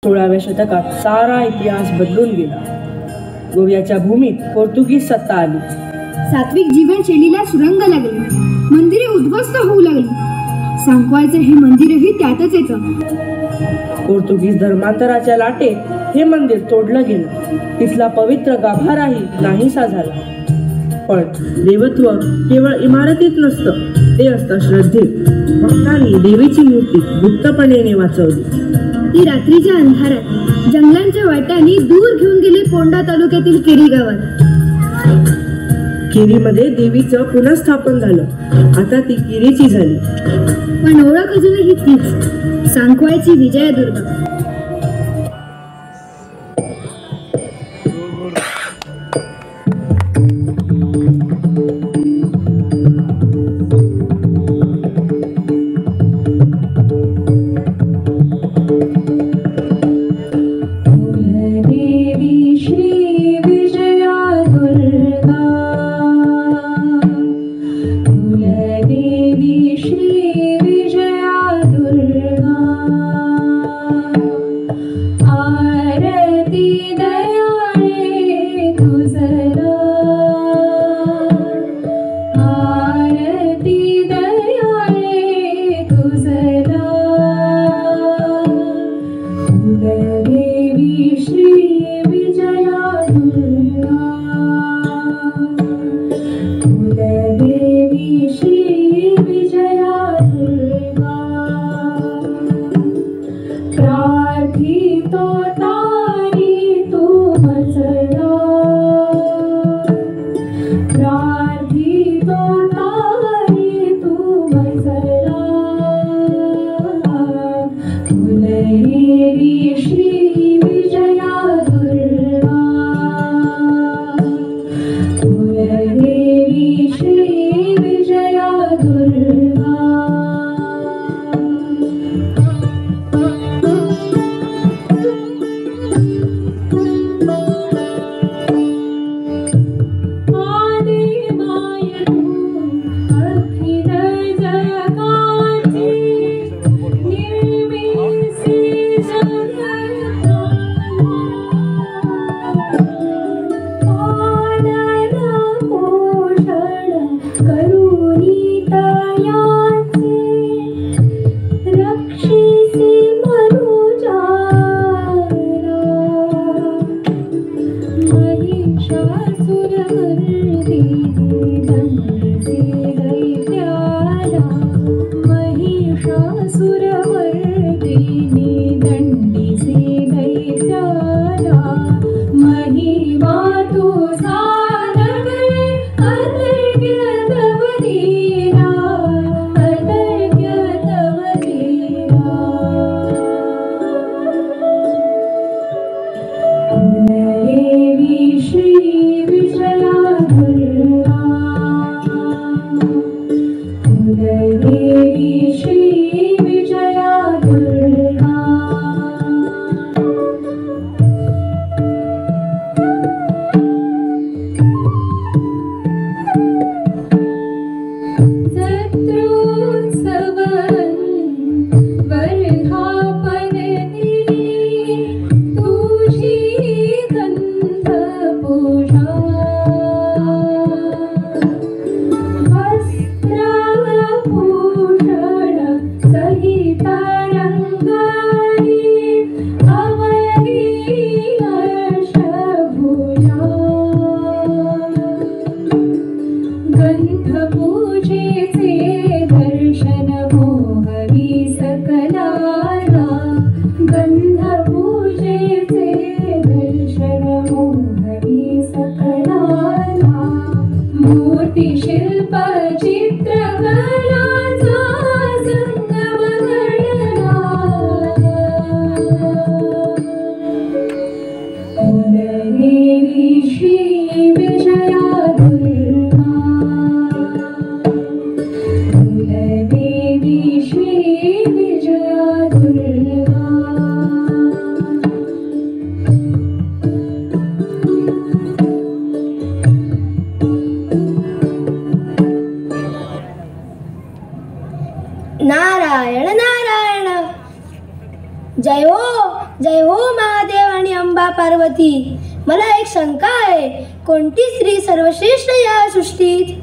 16व्या शतकात सारा इतिहास बदलून गेला. गोव्याच्या भूमीत पोर्तुगीज सत्ता आली. सात्विक जीवनशैलीला सुरंग लागली, मंदिरे उद्ध्वस्त होऊ लागली. सांकवाळचं हे मंदिरही त्यातच येतं. पोर्तुगीज धर्मांतराच्या लाटेत हे मंदिर तोडलं गेलं. तिथला पवित्र गाभाराही नाहीसा झाला. पण देवत्व केवळ इमारतीत नसतं, ते असतं श्रद्धेत. भक्तांनी देवीची मूर्ती गुप्तपणे वाचवली. ती रात्रीच्या अंधारात जंगलांच्या वाटांनी दूर घेऊन गेली पोंडा तालुक्यातील केरी गावात. केरीमध्ये देवीचं पुनर्स्थापन झालं. आता ती केरीची झाली. पण ओळख अजूनही तीच, सांकवाळची विजयादुर्गा. जय हो महादेव आणि अंबा पार्वती. मला एक शंका आहे, कोणती स्त्री सर्वश्रेष्ठ या सृष्टीत?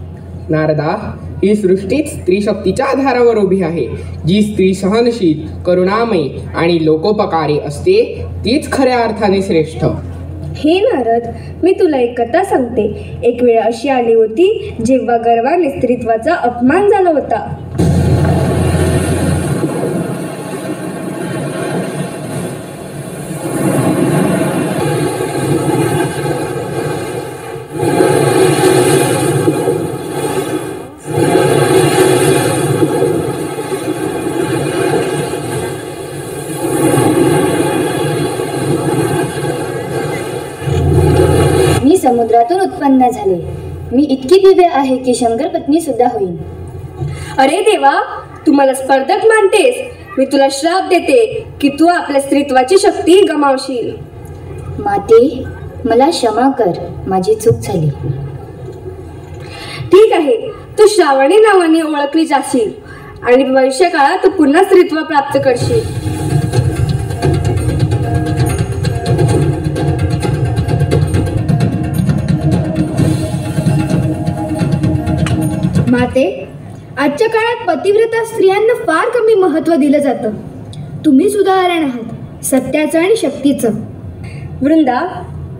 नारदा, ही सृष्टीच स्त्री शक्तीच्या आधारावर उभी आहे. जी स्त्री सहनशील, करुणामयी आणि लोकोपकारी असते तीच खऱ्या अर्थाने श्रेष्ठ. हे नारद, मी तुला एक कथा सांगते. एक वेळ अशी आली होती जेव्हा गर्वाने स्त्रीत्वाचा अपमान झाला होता. समुद्रातून उत्पन्न झाले. मी इतकी दिव्य आहे की शंकर पत्नी सुद्धा होईल. अरे देवा, तू मला स्पर्धक मानतेस. मी तुला श्राप देते की तू आपल्या स्त्रीत्वाची शक्ती गमावशील. माते, मला क्षमा कर, माझी चूक झाली. ठीक आहे, तू श्रावणी नावाने ओळखली जाशील आणि भविष्यकाळात तू पुन्हा स्त्रीत्व प्राप्त करशील. माते, आजच्या काळात पतिव्रता स्त्रियांना फार कमी महत्त्व दिलं जातं. तुम्ही उदाहरण आहात सत्याचं आणि शक्तीचं. वृंदा,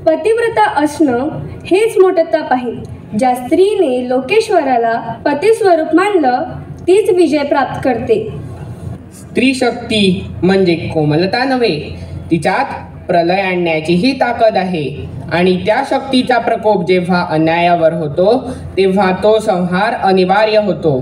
पतिव्रता असणं हेच मोठं तप आहे. ज्या स्त्रीने लोकेश्वराला पतिस्वरूप मानलं तीच विजय प्राप्त करते. स्त्री शक्ती म्हणजे कोमलता नव्हे, तिच्यात प्रलय आणण्याचीही ताकद आहे. आणि त्या शक्तीचा प्रकोप जेव्हा अन्यायावर होतो तेव्हा तो संहार अनिवार्य होतो.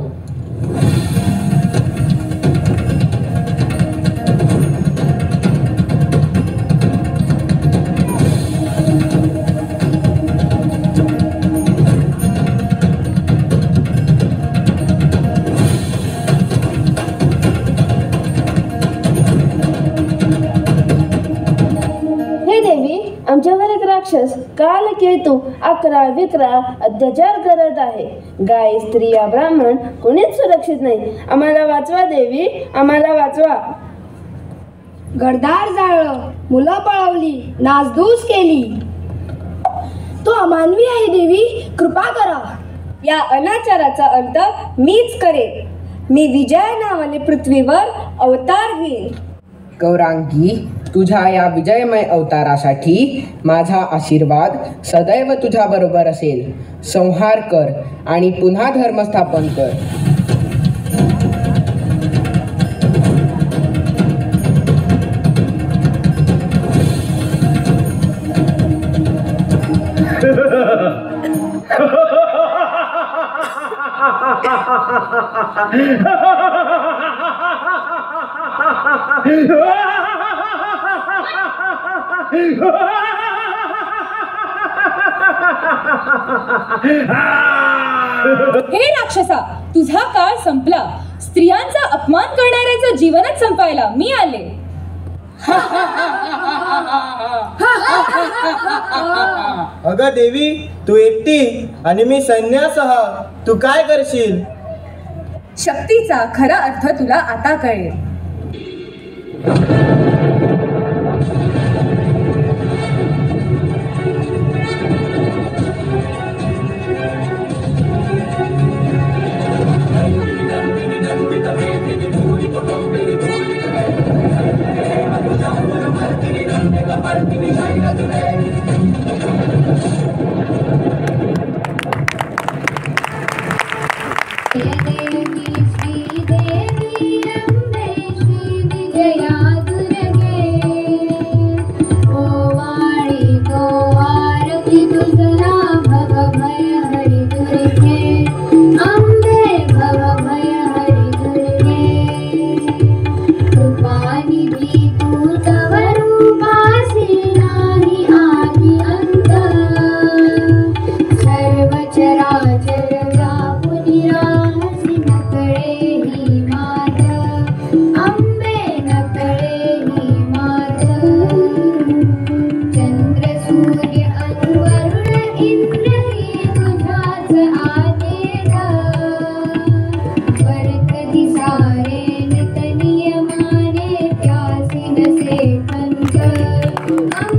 आमच्यावर एक राक्षस काल केतू 11-11 अत्याचार करत आहे. गाय, स्त्रिया, ब्राह्मण कोणीच सुरक्षित नाही. आम्हाला वाचवा देवी, आम्हाला वाचवा. घरदार जाळलं, मुलं पळवली, नासधूस केली. तो अमानवी आहे देवी, कृपा करा. या अनाचाराचा अंत मीच करेन. मी विजय नावाने पृथ्वीवर अवतार घेईन. गौरांगी, तुझ्या या विजयमय अवतारासाठी माझा आशीर्वाद सदैव तुझ्या बरोबर असेल. संहार कर आणि पुन्हा धर्म स्थापन कर. हे राक्षसा, तुझा काळ संपला. स्त्रियांचा अपमान करणाऱ्याचं जीवनच संपायला मी आले. अगं देवी, तू एकटी आणि मी सैन्यासह, तू काय करशील? शक्तीचा खरा अर्थ तुला आता कळेल. कृपानिधी तू तव रूपासी ना अंग